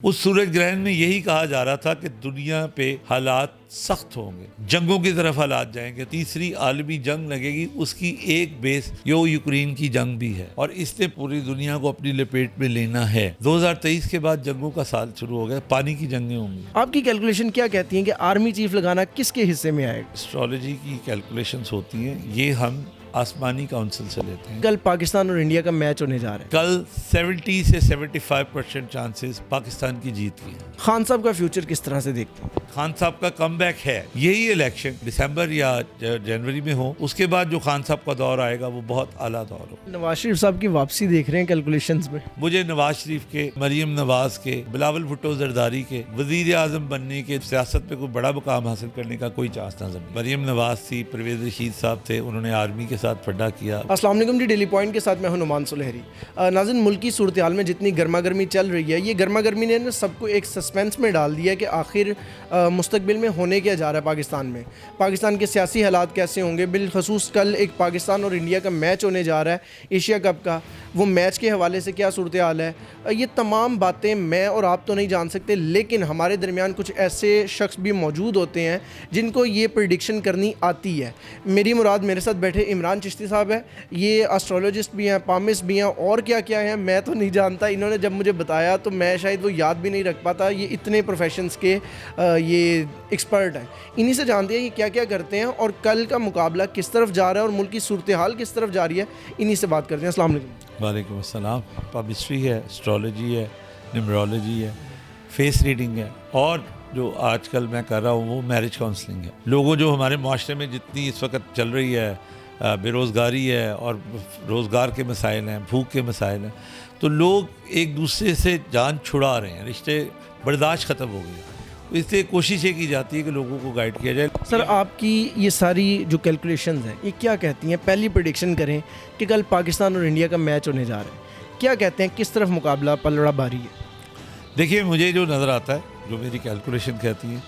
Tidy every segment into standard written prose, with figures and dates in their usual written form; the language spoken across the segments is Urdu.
اس سورج گرہن میں یہی کہا جا رہا تھا کہ دنیا پہ حالات سخت ہوں گے، جنگوں کی طرف حالات جائیں گے، تیسری عالمی جنگ لگے گی۔ اس کی ایک بیس یوکرین کی جنگ بھی ہے اور اس نے پوری دنیا کو اپنی لپیٹ میں لینا ہے۔ 2023 کے بعد جنگوں کا سال شروع ہو گیا، پانی کی جنگیں ہوں گی۔ آپ کی کیلکولیشن کیا کہتی ہیں کہ آرمی چیف لگانا کس کے حصے میں آئے گا؟ اسٹرالوجی کی کیلکولیشنز ہوتی ہیں، یہ ہم آسمانی کونسل سے لیتے ہیں۔ کل پاکستان اور انڈیا کا میچ ہونے جا رہا ہے، کل 70 سے 75% چانسز پاکستان کی جیت کی ہیں۔ خان صاحب کا فیوچر کس طرح سے دیکھتے ہیں؟ خان صاحب کا کم بیک ہے، یہی الیکشن دسمبر یا جنوری میں ہو، اس کے بعد جو خان صاحب کا دور آئے گا وہ بہت اعلیٰ دور ہو۔ نواز شریف صاحب کی واپسی دیکھ رہے ہیں کیلکولیشنز میں؟ مجھے نواز شریف کے، مریم نواز کے، بلاول بھٹو زرداری کے وزیر اعظم بننے کے، سیاست میں کوئی بڑا مقام حاصل کرنے کا کوئی چانس نظر نہیں۔ مریم نواز تھی، پرویز رشید صاحب تھے، انہوں نے آرمی کے ساتھ پھڈا کیا۔ السلام علیکم جی، ڈیلی پوائنٹ کے ساتھ میں ہوں نعمان سلیحری۔ ناظرین، ملکی صورتحال میں جتنی گرما گرمی چل رہی ہے، یہ گرما گرمی نے سب کو ایک سسپینس میں ڈال دیا ہے کہ آخر مستقبل میں ہونے کیا جا رہا ہے پاکستان میں، پاکستان کے سیاسی حالات کیسے ہوں گے۔ بالخصوص کل ایک پاکستان اور انڈیا کا میچ ہونے جا رہا ہے ایشیا کپ کا، وہ میچ کے حوالے سے کیا صورتحال ہے، یہ تمام باتیں میں اور آپ تو نہیں جان سکتے، لیکن ہمارے درمیان کچھ ایسے شخص بھی موجود ہوتے ہیں جن کو یہ پریڈکشن کرنی آتی ہے۔ میری مراد میرے ساتھ بیٹھے عمران چشتی صاحب ہے، یہ اسٹرولوجسٹ بھی ہیں، پامس بھی ہیں، اور کیا کیا ہیں میں تو نہیں جانتا۔ انہوں نے جب مجھے بتایا تو میں شاید وہ یاد بھی نہیں رکھ پاتا، یہ اتنے پروفیشنز کے یہ ایکسپرٹ ہیں، انہی سے جانتے ہیں یہ کیا کیا کرتے ہیں اور کل کا مقابلہ کس طرف جا رہا ہے اور ملک کی صورتحال کس طرف جا رہی ہے، انہی سے بات کرتے ہیں۔ السلام علیکم۔ وعلیکم السلام۔ پامسٹری ہے، اسٹرالوجی ہے، نیمرولوجی ہے، فیس ریڈنگ ہے، اور جو آج کل میں کر رہا ہوں وہ میرج کاؤنسلنگ ہے۔ لوگوں جو ہمارے معاشرے میں جتنی اس وقت چل رہی ہے، بے روزگاری ہے اور روزگار کے مسائل ہیں، بھوک کے مسائل ہیں، تو لوگ ایک دوسرے سے جان چھڑا رہے ہیں، رشتے برداشت ختم ہو گئی، اس لیے کوشش یہ کی جاتی ہے کہ لوگوں کو گائیڈ کیا جائے۔ سر، آپ کی یہ ساری جو کیلکولیشنز ہیں یہ کیا کہتی ہیں؟ پہلی پریڈکشن کریں کہ کل پاکستان اور انڈیا کا میچ ہونے جا رہا ہے، کیا کہتے ہیں کس طرف مقابلہ پلڑا باری ہے؟ دیکھیے، مجھے جو نظر آتا ہے، جو میری کیلکولیشن کہتی ہے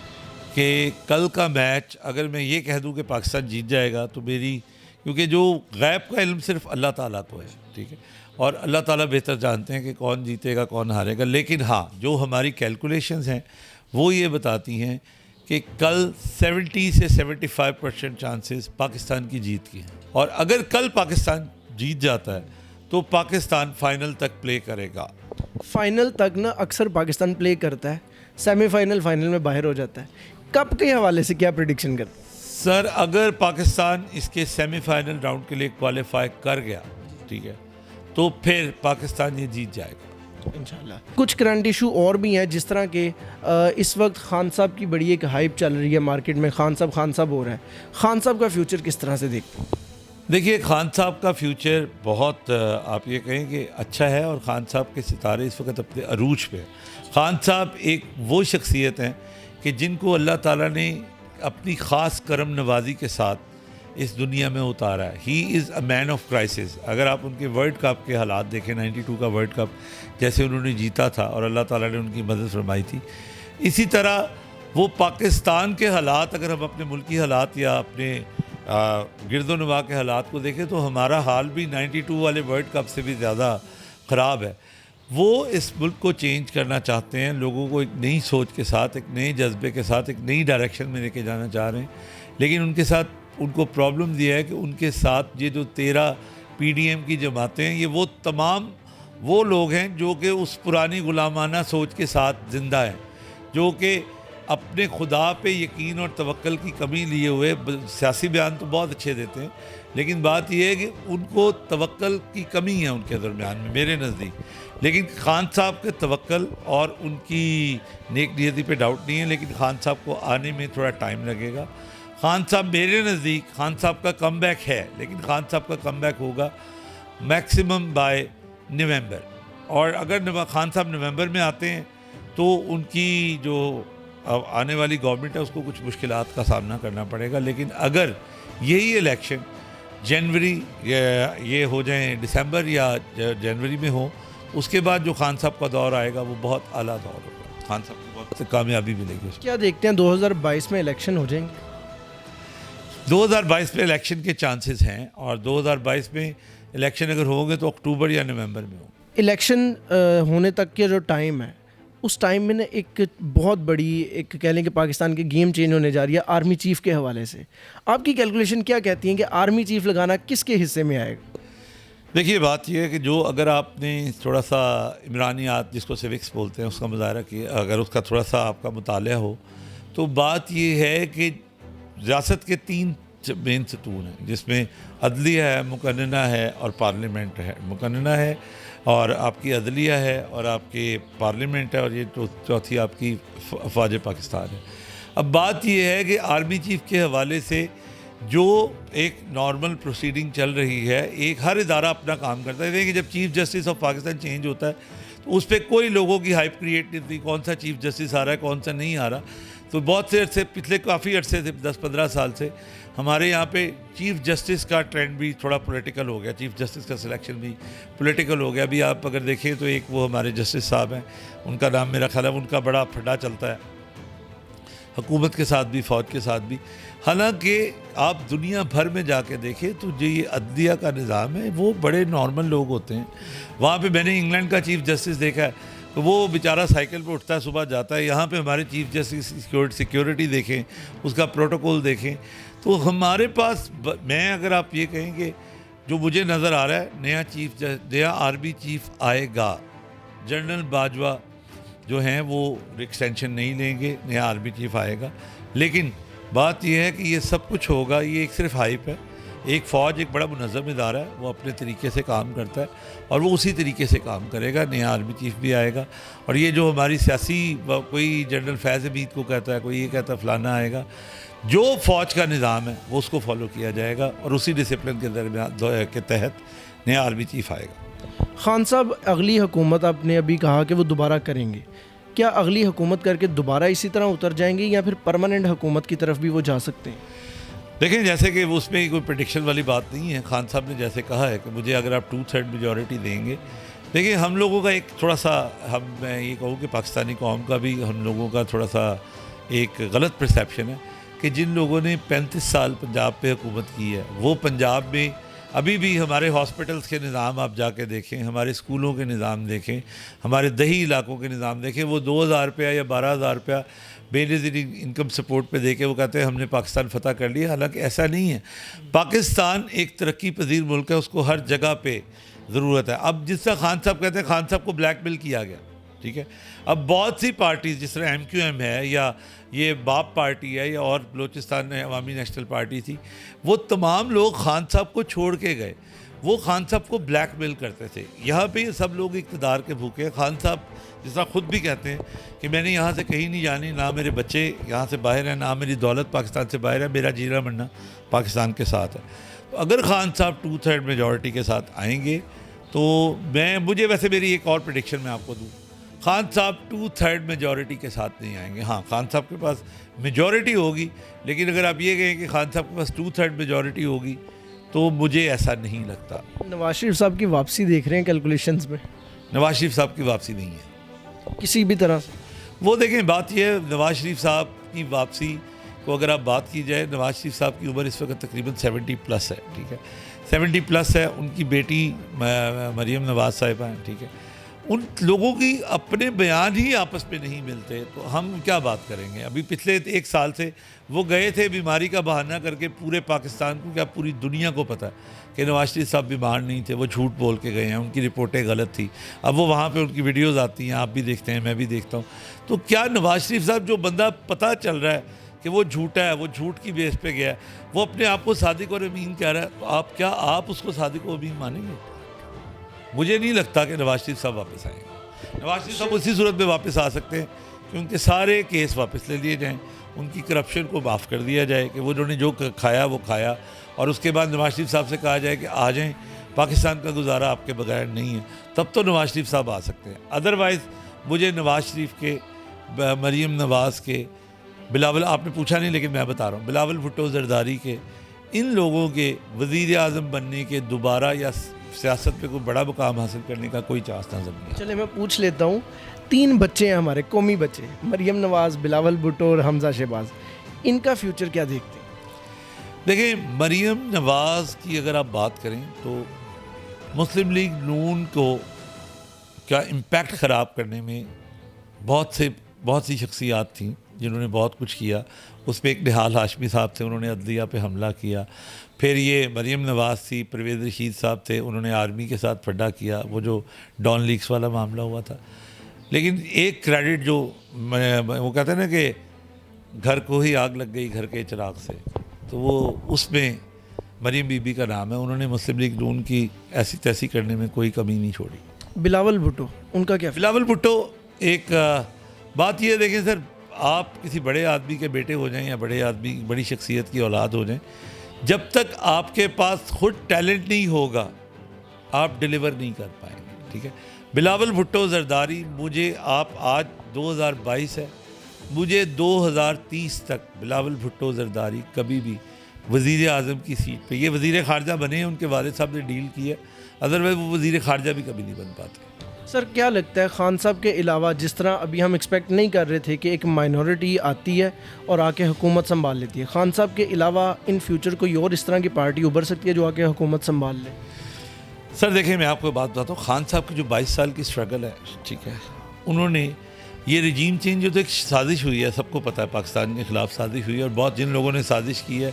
کہ کل کا میچ اگر میں یہ کہہ دوں کہ پاکستان جیت جائے گا تو میری، کیونکہ جو غیب کا علم صرف اللہ تعالیٰ کو ہے، ٹھیک ہے، اور اللہ تعالیٰ بہتر جانتے ہیں کہ کون جیتے گا کون ہارے گا، لیکن ہاں جو ہماری کیلکولیشنز ہیں وہ یہ بتاتی ہیں کہ کل 70 سے 75% چانسز پاکستان کی جیت کی ہیں، اور اگر کل پاکستان جیت جاتا ہے تو پاکستان فائنل تک پلے کرے گا۔ فائنل تک نا اکثر پاکستان پلے کرتا ہے، سیمی فائنل فائنل میں باہر ہو جاتا ہے، کب کے حوالے سے کیا پریڈکشن کرتا ہے؟ سر، اگر پاکستان اس کے سیمی فائنل راؤنڈ کے لیے کوالیفائی کر گیا، ٹھیک ہے، تو پھر پاکستان یہ جیت جائے گا انشاءاللہ۔ کچھ کرنٹ ایشو اور بھی ہیں، جس طرح کہ اس وقت خان صاحب کی بڑی ایک ہائپ چل رہی ہے مارکیٹ میں، خان صاحب ہو رہا ہے، خان صاحب کا فیوچر کس طرح سے دیکھتے ہیں؟ دیکھیے، خان صاحب کا فیوچر بہت آپ یہ کہیں کہ اچھا ہے، اور خان صاحب کے ستارے اس وقت اپنے عروج پہ ہیں۔ خان صاحب ایک وہ شخصیت ہیں کہ جن کو اللہ تعالیٰ نے اپنی خاص کرم نوازی کے ساتھ اس دنیا میں اتارا ہے۔ ہی از اے مین آف کرائسس۔ اگر آپ ان کے ورلڈ کپ کے حالات دیکھیں، 92 کا ورلڈ کپ جیسے انہوں نے جیتا تھا اور اللہ تعالیٰ نے ان کی مدد فرمائی تھی، اسی طرح وہ پاکستان کے حالات، اگر ہم اپنے ملکی حالات یا اپنے گرد و نواح کے حالات کو دیکھیں تو ہمارا حال بھی 92 والے ورلڈ کپ سے بھی زیادہ خراب ہے۔ وہ اس ملک کو چینج کرنا چاہتے ہیں، لوگوں کو ایک نئی سوچ کے ساتھ، ایک نئے جذبے کے ساتھ، ایک نئی ڈائریکشن میں لے کے جانا چاہ رہے ہیں، لیکن ان کے ساتھ ان کو پرابلم یہ ہے کہ ان کے ساتھ یہ جو 13 پی ڈی ایم کی جماعتیں ہیں، یہ وہ تمام وہ لوگ ہیں جو کہ اس پرانی غلامانہ سوچ کے ساتھ زندہ ہیں، جو کہ اپنے خدا پہ یقین اور توکل کی کمی لیے ہوئے سیاسی بیان تو بہت اچھے دیتے ہیں، لیکن بات یہ ہے کہ ان کو توکل کی کمی ہے ان کے درمیان میں، میرے نزدیک۔ لیکن خان صاحب کے توکل اور ان کی نیک نیتی پہ ڈاؤٹ نہیں ہے، لیکن خان صاحب کو آنے میں تھوڑا ٹائم لگے گا۔ خان صاحب، میرے نزدیک خان صاحب کا کم بیک ہے، لیکن خان صاحب کا کم بیک ہوگا میکسیمم بائی نومبر، اور اگر خان صاحب نومبر میں آتے ہیں تو ان کی جو آنے والی گورنمنٹ ہے اس کو کچھ مشکلات کا سامنا کرنا پڑے گا، لیکن اگر یہی الیکشن جنوری یہ ہو جائیں، دسمبر یا جنوری میں ہو، اس کے بعد جو خان صاحب کا دور آئے گا وہ بہت اعلیٰ دور ہوگا، خان صاحب کو بہت کامیابی ملے گی۔ کیا دیکھتے ہیں 2022 میں الیکشن ہو جائیں گے؟ 2022 میں الیکشن کے چانسز ہیں، اور 2022 میں الیکشن اگر ہوں گے تو اکتوبر یا نومبر میں ہوں گے۔ الیکشن ہونے تک کے جو ٹائم ہے اس ٹائم میں نا ایک بہت بڑی ایک کہہ لیں کہ پاکستان کی گیم چینج ہونے جا رہی ہے آرمی چیف کے حوالے سے. آپ کی کیلکولیشن کیا کہتی ہیں کہ آرمی چیف لگانا کس کے حصے میں آئے گا؟ دیکھیے بات یہ ہے کہ جو اگر آپ نے تھوڑا سا عمرانیات جس کو سیوکس بولتے ہیں اس کا مظاہرہ کیا، اگر اس کا تھوڑا سا آپ کا مطالعہ ہو تو بات یہ ہے کہ ریاست کے 3 مین ستون ہیں، جس میں عدلیہ ہے، مقننہ ہے اور پارلیمنٹ ہے. مقننہ ہے اور آپ کی عدلیہ ہے اور آپ کے پارلیمنٹ ہے، اور یہ چوتھی آپ کی افواج پاکستان ہے. اب بات یہ ہے کہ آرمی چیف کے حوالے سے جو ایک نارمل پروسیڈنگ چل رہی ہے، ایک ہر ادارہ اپنا کام کرتا ہے. دیکھیں جب chief justice of Pakistan change ہوتا ہے تو اس پہ کوئی لوگوں کی ہائپ کریٹ نہیں تھی، کون سا چیف جسٹس آ رہا ہے کون سا نہیں آ رہا. تو بہت سے عرصے پچھلے کافی عرصے سے 10-15 سال سے ہمارے یہاں پہ چیف جسٹس کا ٹرینڈ بھی تھوڑا پولیٹیکل ہو گیا، چیف جسٹس کا سلیکشن بھی پولیٹیکل ہو گیا. ابھی آپ اگر دیکھیں تو ایک وہ ہمارے جسٹس صاحب ہیں، ان کا نام میرا خیال ہے ان کا بڑا پھڈا چلتا ہے حکومت کے ساتھ بھی فوج کے ساتھ بھی. حالانکہ آپ دنیا بھر میں جا کے دیکھیں تو جو یہ عدلیہ کا نظام ہے وہ بڑے نارمل لوگ ہوتے ہیں. وہاں پہ میں نے انگلینڈ کا چیف جسٹس دیکھا ہے تو وہ بیچارہ سائیکل پہ اٹھتا ہے صبح جاتا ہے. یہاں پہ ہمارے چیف جسٹس سیکیورٹی دیکھیں، اس کا پروٹوکول دیکھیں. تو ہمارے پاس میں اگر آپ یہ کہیں کہ جو مجھے نظر آ رہا ہے نیا آرمی چیف آئے گا، جنرل باجوہ جو ہیں وہ ایکسٹینشن نہیں لیں گے، نیا آرمی چیف آئے گا. لیکن بات یہ ہے کہ یہ سب کچھ ہوگا، یہ ایک صرف ہائپ ہے. ایک فوج ایک بڑا منظم ادارہ ہے، وہ اپنے طریقے سے کام کرتا ہے اور وہ اسی طریقے سے کام کرے گا. نیا آرمی چیف بھی آئے گا اور یہ جو ہماری سیاسی کوئی جنرل فیض حمید کو کہتا ہے، کوئی یہ کہتا ہے فلانا آئے گا، جو فوج کا نظام ہے وہ اس کو فالو کیا جائے گا اور اسی ڈسپلن کے تحت نیا آرمی چیف آئے گا. خان صاحب، اگلی حکومت آپ نے ابھی کہا کہ وہ دوبارہ کریں گے، کیا اگلی حکومت کر کے دوبارہ اسی طرح اتر جائیں گے یا پھر پرماننٹ حکومت کی طرف بھی وہ جا سکتے ہیں؟ دیکھیں جیسے کہ اس میں کوئی پریڈکشن والی بات نہیں ہے. خان صاحب نے جیسے کہا ہے کہ مجھے اگر آپ 2/3 میجورٹی دیں گے، دیکھیں ہم لوگوں کا ایک تھوڑا سا میں یہ کہوں کہ پاکستانی قوم کا بھی ہم لوگوں کا تھوڑا سا ایک غلط پرسیپشن ہے کہ جن لوگوں نے 35 سال پنجاب پہ حکومت کی ہے وہ پنجاب میں ابھی بھی ہمارے ہاسپٹلس کے نظام آپ جا کے دیکھیں، ہمارے اسکولوں کے نظام دیکھیں، ہمارے دیہی علاقوں کے نظام دیکھیں، وہ 2,000 روپیہ یا 12,000 روپیہ بے نظیر انکم سپورٹ پہ دے کے وہ کہتے ہیں ہم نے پاکستان فتح کر لیا. حالانکہ ایسا نہیں ہے. پاکستان ایک ترقی پذیر ملک ہے، اس کو ہر جگہ پہ ضرورت ہے. اب جس طرح خان صاحب کہتے ہیں خان صاحب کو بلیک میل کیا گیا، ٹھیک ہے. اب بہت سی پارٹیز جس طرح MQM ہے یا یہ باپ پارٹی ہے یا اور بلوچستان میں عوامی نیشنل پارٹی تھی، وہ تمام لوگ خان صاحب کو چھوڑ کے گئے. وہ خان صاحب کو بلیک میل کرتے تھے. یہاں پہ یہ سب لوگ اقتدار کے بھوکے ہیں. خان صاحب جس طرح خود بھی کہتے ہیں کہ میں نے یہاں سے کہیں نہیں جانی، نہ میرے بچے یہاں سے باہر ہیں، نہ میری دولت پاکستان سے باہر ہے، میرا جینا مرنا پاکستان کے ساتھ ہے. تو اگر خان صاحب 2/3 میجورٹی کے ساتھ آئیں گے تو مجھے ویسے میری ایک اور پریڈکشن میں آپ کو دوں، خان صاحب 2/3 میجورٹی کے ساتھ نہیں آئیں گے. ہاں خان صاحب کے پاس میجورٹی ہوگی، لیکن اگر آپ یہ کہیں کہ خان صاحب کے پاس 2/3 میجورٹی ہوگی تو مجھے ایسا نہیں لگتا. نواز شریف صاحب کی واپسی دیکھ رہے ہیں کیلکولیشنز میں؟ نواز شریف صاحب کی واپسی نہیں ہے کسی بھی طرح سے. وہ دیکھیں بات یہ ہے، نواز شریف صاحب کی واپسی کو اگر آپ بات کی جائے، نواز شریف صاحب کی عمر اس وقت تقریباً 70+ ہے، ٹھیک ہے. 70+ ہے. ان کی بیٹی مریم نواز صاحبہ ہیں، ٹھیک ہے. ان لوگوں کی اپنے بیان ہی آپس میں نہیں ملتے تو ہم کیا بات کریں گے. ابھی پچھلے 1 سال سے وہ گئے تھے بیماری کا بہانہ کر کے پورے پاکستان کو، کیا پوری دنیا کو پتہ ہے کہ نواز شریف صاحب بیمار نہیں تھے، وہ جھوٹ بول کے گئے ہیں، ان کی رپورٹیں غلط تھی. اب وہ وہاں پہ ان کی ویڈیوز آتی ہیں، آپ بھی دیکھتے ہیں، میں بھی دیکھتا ہوں. تو کیا نواز شریف صاحب جو بندہ پتہ چل رہا ہے کہ وہ جھوٹا ہے، وہ جھوٹ کی بیس پہ گیا ہے، وہ اپنے آپ کو صادق اور امین کہہ رہا ہے، تو آپ اس کو صادق و امین مانیں گے؟ مجھے نہیں لگتا کہ نواز شریف صاحب واپس آئیں گے. نواز شریف صاحب اسی صورت میں واپس آ سکتے ہیں کہ ان کے سارے کیس واپس لے لیے جائیں، ان کی کرپشن کو معاف کر دیا جائے کہ وہ انہوں نے جو کھایا وہ کھایا، اور اس کے بعد نواز شریف صاحب سے کہا جائے کہ آ جائیں، پاکستان کا گزارا آپ کے بغیر نہیں ہے. تب تو نواز شریف صاحب آ سکتے ہیں. ادروائز مجھے نواز شریف کے، مریم نواز کے، بلاول، آپ نے پوچھا نہیں لیکن میں بتا رہا ہوں، بلاول بھٹو زرداری کے، ان لوگوں کے وزیر اعظم بننے کے دوبارہ یا سیاست پہ کوئی بڑا مقام حاصل کرنے کا کوئی چانس نظر نہیں. چلے میں پوچھ لیتا ہوں، 3 بچے ہیں ہمارے قومی بچے، مریم نواز، بلاول بھٹو اور حمزہ شہباز، ان کا فیوچر کیا دیکھتے ہیں؟ دیکھیں مریم نواز کی اگر آپ بات کریں تو مسلم لیگ نون کو کیا امپیکٹ خراب کرنے میں بہت سی شخصیات تھیں جنہوں نے بہت کچھ کیا. اس میں ایک نہال ہاشمی صاحب تھے, انہوں نے عدلیہ پہ حملہ کیا. پھر یہ مریم نواز تھی, پرویز رشید صاحب تھے, انہوں نے آرمی کے ساتھ پھڈا کیا, وہ جو ڈان لیکس والا معاملہ ہوا تھا. لیکن ایک کریڈٹ جو وہ کہتے ہیں نا کہ گھر کو ہی آگ لگ گئی گھر کے چراغ سے, تو وہ اس میں مریم بی بی کا نام ہے. انہوں نے مسلم لیگ نون کی ایسی تیسی کرنے میں کوئی کمی نہیں چھوڑی. بلاول بھٹو, ان کا کیا؟ بلاول بھٹو ایک بات یہ ہے, دیکھیں سر, آپ کسی بڑے آدمی کے بیٹے ہو جائیں یا بڑی شخصیت کی اولاد ہو جائیں, جب تک آپ کے پاس خود ٹیلنٹ نہیں ہوگا آپ ڈیلیور نہیں کر پائیں گے. ٹھیک ہے, بلاول بھٹو زرداری, مجھے آپ آج 2022 ہے, مجھے 2030 تک بلاول بھٹو زرداری کبھی بھی وزیر اعظم کی سیٹ پہ, یہ وزیر خارجہ بنے ہیں, ان کے والد صاحب نے ڈیل کی ہے, ادروائز وہ وزیر خارجہ بھی کبھی نہیں بن پاتے. سر کیا لگتا ہے خان صاحب کے علاوہ, جس طرح ابھی ہم ایکسپیکٹ نہیں کر رہے تھے کہ ایک مائنورٹی آتی ہے اور آ کے حکومت سنبھال لیتی ہے, خان صاحب کے علاوہ ان فیوچر کوئی اور اس طرح کی پارٹی ابھر سکتی ہے جو آ کے حکومت سنبھال لے؟ سر دیکھیں, میں آپ کو بات بتاتا ہوں, خان صاحب کی جو 22 سال کی اسٹرگل ہے, ٹھیک ہے, انہوں نے یہ رجیم چینج جو تو ایک سازش ہوئی ہے, سب کو پتہ ہے پاکستان کے خلاف سازش ہوئی ہے, اور بہت جن لوگوں نے سازش کی ہے.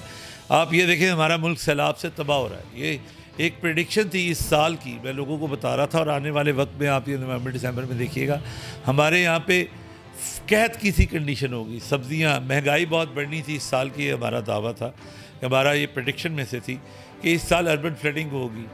آپ یہ دیکھیں ہمارا ملک سیلاب سے تباہ ہو رہا ہے. یہ ایک پریڈکشن تھی اس سال کی, میں لوگوں کو بتا رہا تھا, اور آنے والے وقت میں آپ یہ نومبر دسمبر میں دیکھیے گا ہمارے یہاں پہ قحط کی سی کنڈیشن ہوگی. سبزیاں, مہنگائی بہت بڑھنی تھی اس سال کی, یہ ہمارا دعویٰ تھا, ہمارا یہ پریڈکشن میں سے تھی کہ اس سال اربن فلڈنگ ہوگی,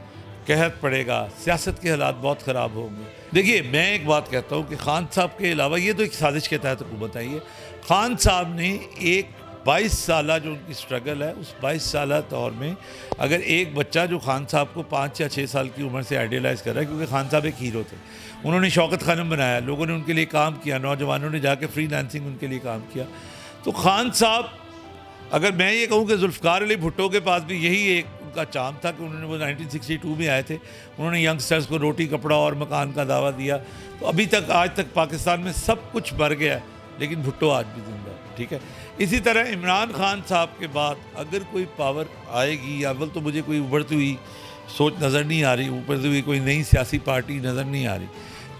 قحط پڑے گا, سیاست کے حالات بہت خراب ہوں گے. دیکھیے میں ایک بات کہتا ہوں کہ خان صاحب کے علاوہ, یہ تو ایک سازش کے تحت حکومت آئی ہے, خان صاحب نے ایک 22 سالہ جو ان کی اسٹرگل ہے, اس 22 سالہ دور میں اگر ایک بچہ جو خان صاحب کو 5 یا 6 سال کی عمر سے آئیڈیلائز کر رہا ہے, کیونکہ خان صاحب ایک ہیرو تھے, انہوں نے شوکت خانم بنایا, لوگوں نے ان کے لیے کام کیا, نوجوانوں نے جا کے فری لانسنگ ان کے لیے کام کیا. تو خان صاحب, اگر میں یہ کہوں کہ ذوالفقار علی بھٹو کے پاس بھی یہی ایک ان کا چام تھا کہ انہوں نے وہ 1962 میں آئے تھے, انہوں نے ینگسٹرز کو روٹی کپڑا اور مکان کا دعویٰ دیا, تو ابھی تک آج تک پاکستان میں سب کچھ مر گیا ہے, لیکن بھٹو آج بھی زندہ ہے. ٹھیک ہے, اسی طرح عمران خان صاحب کے بعد اگر کوئی پاور آئے گی, اول تو مجھے کوئی ابھرتی ہوئی سوچ نظر نہیں آ رہی, ابھرتی ہوئی کوئی نئی سیاسی پارٹی نظر نہیں آ رہی.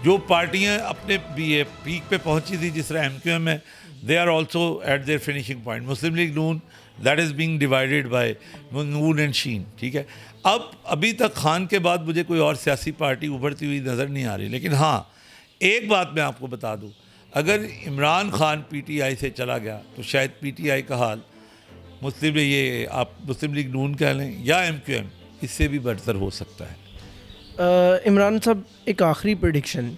جو پارٹیاں اپنے پیک پہ پہنچی تھی, جس طرح ایم کیو ایم ہے, they are also at their finishing point. Muslim League نون, that is being divided by نون اینڈ شین. ٹھیک ہے, ابھی تک خان کے بعد مجھے کوئی اور سیاسی پارٹی ابھرتی ہوئی نظر نہیں آ رہی. لیکن ہاں ایک بات میں آپ کو بتا دوں, اگر Imran Khan P T I سے چلا گیا تو شاید پی ٹی آئی کا حال آپ مسلم لیگ نون کہہ لیں یا ایم کیو ایم, اس سے بھی برتر ہو سکتا ہے. عمران صاحب, ایک آخری پریڈکشن,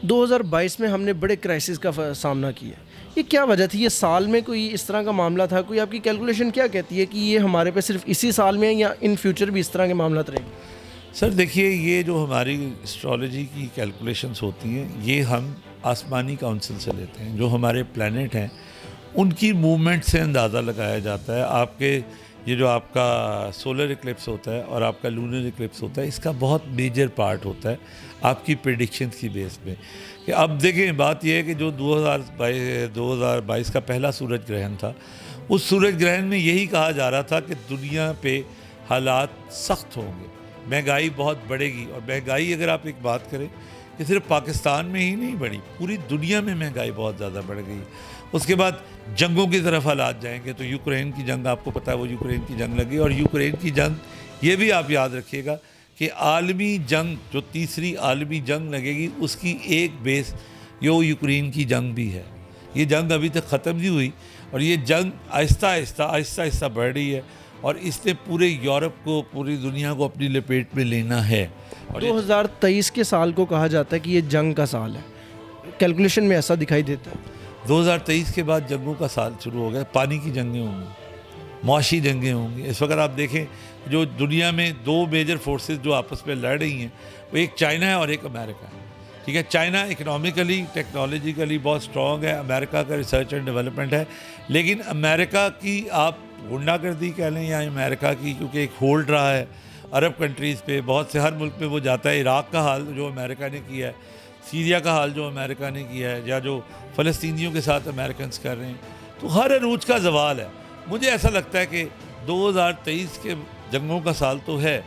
2022 میں ہم نے بڑے کرائسس کا سامنا کیا, یہ کیا وجہ تھی؟ یہ سال میں کوئی اس طرح کا معاملہ تھا؟ کوئی آپ کی کیلکولیشن کیا کہتی ہے کہ یہ ہمارے پہ صرف اسی سال میں ہے یا ان فیوچر بھی اس طرح کے معاملات رہیں گے؟ سر دیکھیے, یہ جو ہماری اسٹرالوجی کی کیلکولیشنس ہوتی ہیں, یہ ہم آسمانی کاؤنسل سے لیتے ہیں. جو ہمارے پلانٹ ہیں ان کی موومنٹ سے اندازہ لگایا جاتا ہے. آپ کے یہ جو آپ کا سولر ایکلپس ہوتا ہے اور آپ کا لونر ایکلپس ہوتا ہے, اس کا بہت میجر پارٹ ہوتا ہے آپ کی پریڈکشنز کی بیس پہ. کہ اب دیکھیں, بات یہ ہے کہ جو 2022 کا پہلا سورج گرہن تھا, اس سورج گرہن میں یہی کہا جا رہا تھا کہ دنیا پہ حالات سخت ہوں گے, مہنگائی بہت بڑھے گی. اور مہنگائی اگر آپ ایک بات کریں کہ صرف پاکستان میں ہی نہیں بڑھی, پوری دنیا میں مہنگائی بہت زیادہ بڑھ گئی. اس کے بعد جنگوں کی طرف حالات جائیں گے, تو یوکرین کی جنگ, آپ کو پتہ ہے وہ یوکرین کی جنگ لگی, اور یوکرین کی جنگ یہ بھی آپ یاد رکھیے گا کہ عالمی جنگ, جو تیسری عالمی جنگ لگے گی, اس کی ایک بیس یوکرین کی جنگ بھی ہے. یہ جنگ ابھی تک ختم نہیں ہوئی, اور یہ جنگ آہستہ آہستہ بڑھ رہی ہے, اور اس نے پورے یورپ کو, پوری دنیا کو اپنی لپیٹ میں لینا ہے. 2023 کے سال کو کہا جاتا ہے کہ یہ جنگ کا سال ہے, کیلکولیشن میں ایسا دکھائی دیتا ہے. 2023 کے بعد جنگوں کا سال شروع ہو گیا. پانی کی جنگیں ہوں گی, معاشی جنگیں ہوں گی. اس وقت آپ دیکھیں جو دنیا میں 2 میجر فورسز جو آپس میں لڑ رہی ہیں, وہ ایک چائنا ہے اور ایک امریکہ ہے. ٹھیک ہے, چائنا اکنامکلی ٹیکنالوجیکلی بہت اسٹرانگ ہے, امریکہ کا ریسرچ اینڈ ڈیولپمنٹ ہے, لیکن امریکہ کی آپ غنڈہ گردی کہہ لیں یا امریکہ کی, کیونکہ ایک ہولڈ رہا ہے عرب کنٹریز پہ, بہت سے ہر ملک میں وہ جاتا ہے. عراق کا حال جو امریکہ نے کیا ہے, سیریا کا حال جو امریکہ نے کیا ہے, یا جو فلسطینیوں کے ساتھ امریکنز کر رہے ہیں, تو ہر عروج کا زوال ہے. مجھے ایسا لگتا ہے کہ 2023 کے جنگوں کا سال تو ہے,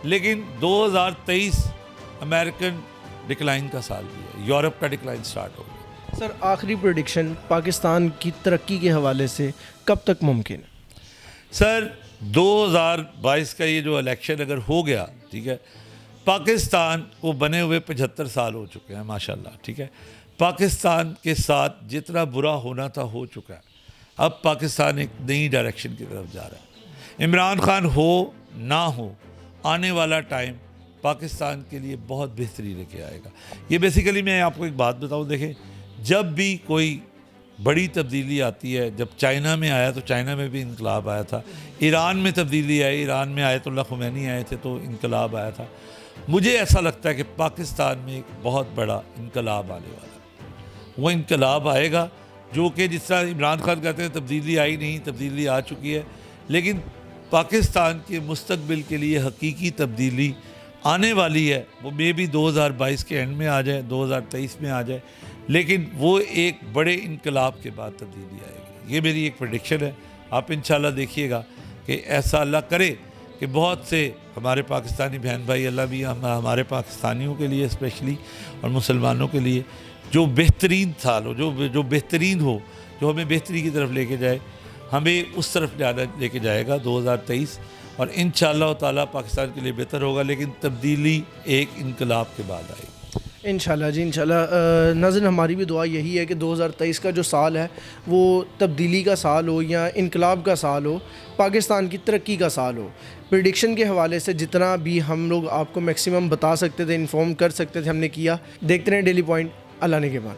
لیکن 2023 امریکن ڈکلائن کا سال بھی ہے, یورپ کا ڈکلائن سٹارٹ ہو گیا. سر آخری پریڈکشن پاکستان کی ترقی کے حوالے سے کب تک ممکن ہے؟ سر 2022 کا یہ جو الیکشن اگر ہو گیا، ٹھیک ہے، پاکستان کو بنے ہوئے 75 سال ہو چکے ہیں ماشاءاللہ، ٹھیک ہے، پاکستان کے ساتھ جتنا برا ہونا تھا ہو چکا ہے، اب پاکستان ایک نئی ڈائریکشن کی طرف جا رہا ہے۔ عمران خان ہو نہ ہو، آنے والا ٹائم پاکستان کے لیے بہت بہتری لے کے آئے گا۔ یہ بیسیکلی میں آپ کو ایک بات بتاؤں، دیکھیں جب بھی کوئی بڑی تبدیلی آتی ہے، جب چائنا میں آیا تو چائنا میں بھی انقلاب آیا تھا، ایران میں تبدیلی آئی، ایران میں آیت اللہ خمینی آئے تھے تو انقلاب آیا تھا۔ مجھے ایسا لگتا ہے کہ پاکستان میں ایک بہت بڑا انقلاب آنے والا ہے۔ وہ انقلاب آئے گا جو کہ جس طرح عمران خان کہتے ہیں تبدیلی آئی نہیں، تبدیلی آ چکی ہے، لیکن پاکستان کے مستقبل کے لیے حقیقی تبدیلی آنے والی ہے۔ وہ مے بھی 2022 کے اینڈ میں آ جائے، 2023 میں آ جائے، لیکن وہ ایک بڑے انقلاب کے بعد تبدیلی آئے گی۔ یہ میری ایک پریڈکشن ہے، آپ انشاءاللہ دیکھیے گا کہ ایسا اللہ کرے کہ بہت سے ہمارے پاکستانی بہن بھائی، اللہ بھی ہمارے پاکستانیوں کے لیے اسپیشلی اور مسلمانوں کے لیے جو بہترین سال ہو، جو بہترین ہو، جو ہمیں بہتری کی طرف لے کے جائے، ہمیں اس طرف لے کے جائے گا 2023، اور انشاءاللہ تعالیٰ پاکستان کے لیے بہتر ہوگا، لیکن تبدیلی ایک انقلاب کے بعد آئے گی۔ انشاءاللہ جی، انشاءاللہ ناظرین ہماری بھی دعا یہی ہے کہ 2023 کا جو سال ہے وہ تبدیلی کا سال ہو یا انقلاب کا سال ہو، پاکستان کی ترقی کا سال ہو۔ پریڈکشن کے حوالے سے جتنا بھی ہم لوگ آپ کو میکسیمم بتا سکتے تھے، انفارم کر سکتے تھے، ہم نے کیا۔ دیکھتے رہیں ڈیلی پوائنٹ۔ اللہ نے کے بعد